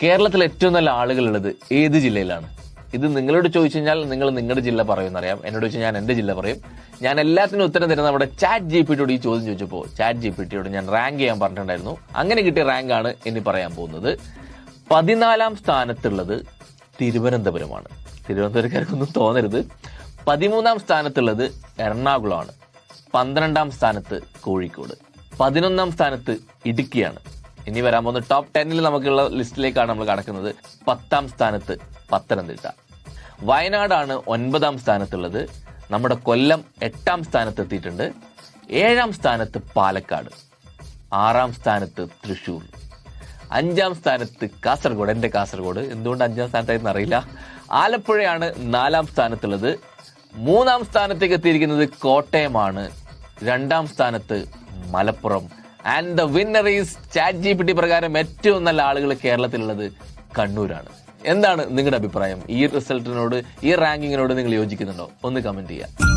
കേരളത്തിൽ ഏറ്റവും നല്ല ആളുകളുള്ളത് ഏത് ജില്ലയിലാണ്? ഇത് നിങ്ങളോട് ചോദിച്ചു കഴിഞ്ഞാൽ നിങ്ങൾ നിങ്ങളുടെ ജില്ല പറയുമെന്നറിയാം. എന്നോട് ചോദിച്ചാൽ ഞാൻ എന്റെ ജില്ല പറയും. ഞാൻ എല്ലാത്തിനും ഉത്തരം തരുന്ന നമ്മുടെ ചാറ്റ് ജിപിടിയോട് ഈ ചോദ്യം ചോദിച്ചപ്പോൾ ചാറ്റ് ജിപിടിയോട് ഞാൻ റാങ്ക് ചെയ്യാൻ പറഞ്ഞിട്ടുണ്ടായിരുന്നു. അങ്ങനെ കിട്ടിയ റാങ്കാണ് ഇനി പറയാൻ പോകുന്നത്. 14ാം സ്ഥാനത്തുള്ളത് തിരുവനന്തപുരമാണ്. തിരുവനന്തപുരക്കാർക്കൊന്നും തോന്നരുത്. 13ാം സ്ഥാനത്തുള്ളത് എറണാകുളമാണ്. 12ാം സ്ഥാനത്ത് കോഴിക്കോട്. 11ാം സ്ഥാനത്ത് ഇടുക്കിയാണ്. ഇനി വരാൻ പോകുന്ന ടോപ്പ് 10ൽ നമുക്കുള്ള ലിസ്റ്റിലേക്കാണ് നമ്മൾ കടക്കുന്നത്. 10ാം സ്ഥാനത്ത് പത്തനംതിട്ട. വയനാടാണ് 9ാം സ്ഥാനത്തുള്ളത്. നമ്മുടെ കൊല്ലം 8ാം സ്ഥാനത്ത് എത്തിയിട്ടുണ്ട്. 7ാം സ്ഥാനത്ത് പാലക്കാട്. 6ാം സ്ഥാനത്ത് തൃശൂർ. 5ാം സ്ഥാനത്ത് കാസർഗോഡ്. എന്റെ കാസർഗോഡ് എന്തുകൊണ്ട് 5ാം സ്ഥാനത്തായിരുന്നു അറിയില്ല. ആലപ്പുഴയാണ് 4ാം സ്ഥാനത്തുള്ളത്. 3ാം സ്ഥാനത്തേക്ക് എത്തിയിരിക്കുന്നത് കോട്ടയമാണ്. 2ാം സ്ഥാനത്ത് Malappuram. And the winner is chat GPT പ്രകാരം ഏറ്റവും നല്ല ആളുകൾ കേരളത്തിലുള്ളത് കണ്ണൂരാണ്. എന്താണ് നിങ്ങളുടെ അഭിപ്രായം? ഈ റിസൾട്ടിനോട്, ഈ റാങ്കിങ്ങിനോട് നിങ്ങൾ യോജിക്കുന്നുണ്ടോ? ഒന്ന് കമന്റ് ചെയ്യുക.